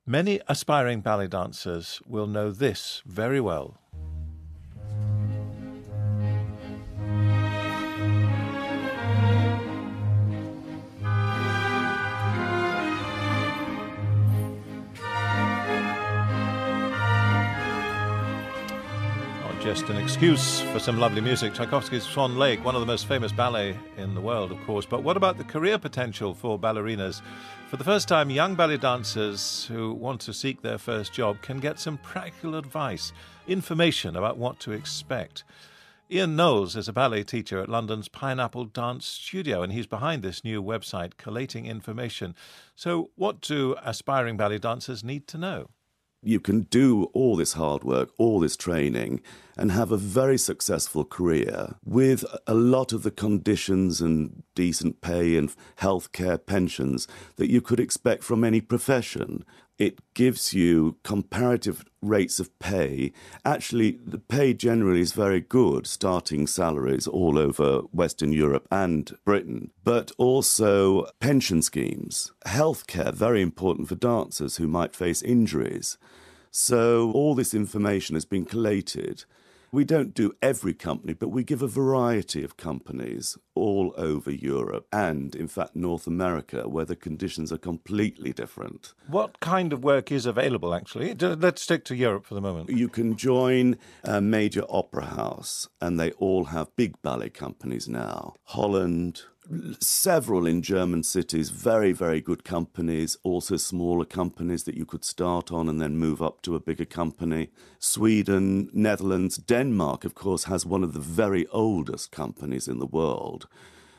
Many aspiring ballet dancers will know this very well. Just an excuse for some lovely music. Tchaikovsky's Swan Lake, one of the most famous ballet in the world, of course. But what about the career potential for ballerinas? For the first time, young ballet dancers who want to seek their first job can get some practical advice, information about what to expect. Ian Knowles is a ballet teacher at London's Pineapple Dance Studio, and he's behind this new website, collating information. So what do aspiring ballet dancers need to know? You can do all this hard work, all this training, and have a very successful career with a lot of the conditions and decent pay and healthcare pensions that you could expect from any profession. It gives you comparative rates of pay. Actually, the pay generally is very good, starting salaries all over Western Europe and Britain, but also pension schemes. Healthcare, very important for dancers who might face injuries. So all this information has been collated. We don't do every company, but we give a variety of companies all over Europe and, in fact, North America, where the conditions are completely different. What kind of work is available, actually? Let's stick to Europe for the moment. You can join a major opera house, and they all have big ballet companies now. Holland, several in German cities, very, very good companies, also smaller companies that you could start on and then move up to a bigger company. Sweden, Netherlands, Denmark, of course, has one of the very oldest companies in the world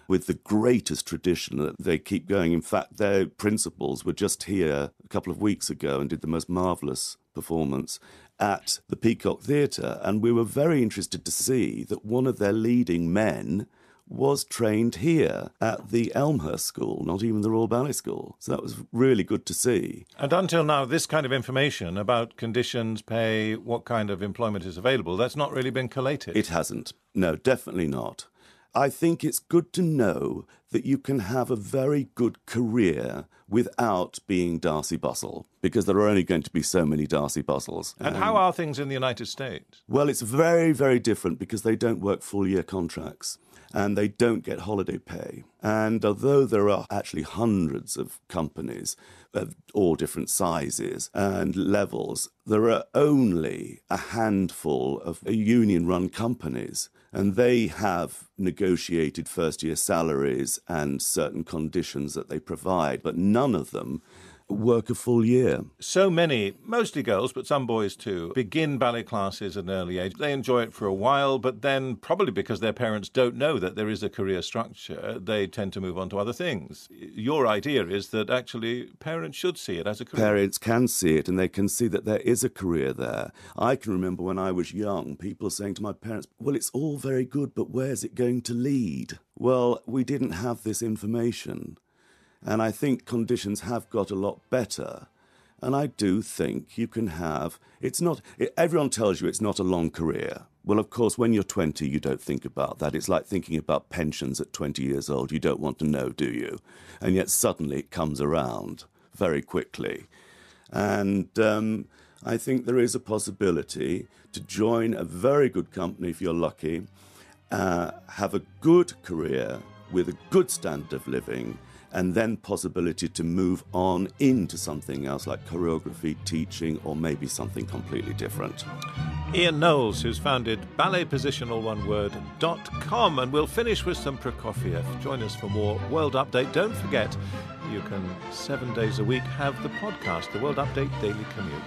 with the greatest tradition that they keep going. In fact, their principals were just here a couple of weeks ago and did the most marvellous performance at the Peacock Theatre. And we were very interested to see that one of their leading men was trained here at the Elmhurst School, not even the Royal Ballet School. So that was really good to see. And until now, this kind of information about conditions, pay, what kind of employment is available, that's not really been collated. It hasn't. No, definitely not. I think it's good to know that you can have a very good career without being Darcy Bustle, because there are only going to be so many Darcy Bustles. And how are things in the United States? Well, it's very, very different because they don't work full-year contracts and they don't get holiday pay. And although there are actually hundreds of companies of all different sizes and levels, there are only a handful of union-run companies, and they have negotiated first-year salaries and certain conditions that they provide, but none of them work a full year. So many, mostly girls, but some boys too, begin ballet classes at an early age. They enjoy it for a while, but then, probably because their parents don't know that there is a career structure, they tend to move on to other things. Your idea is that actually parents should see it as a career. Parents can see it, and they can see that there is a career there. I can remember when I was young, people saying to my parents, well, it's all very good, but where's it going to lead? Well, we didn't have this information. And I think conditions have got a lot better. And I do think you can have... everyone tells you it's not a long career. Well, of course, when you're 20, you don't think about that. It's like thinking about pensions at 20 years old. You don't want to know, do you? And yet suddenly it comes around very quickly. And I think there is a possibility to join a very good company if you're lucky, have a good career with a good standard of living, and then possibility to move on into something else like choreography, teaching, or maybe something completely different. Ian Knowles, who's founded balletposition.com, and we'll finish with some Prokofiev. Join us for more World Update. Don't forget, you can 7 days a week have the podcast, the World Update Daily Commute.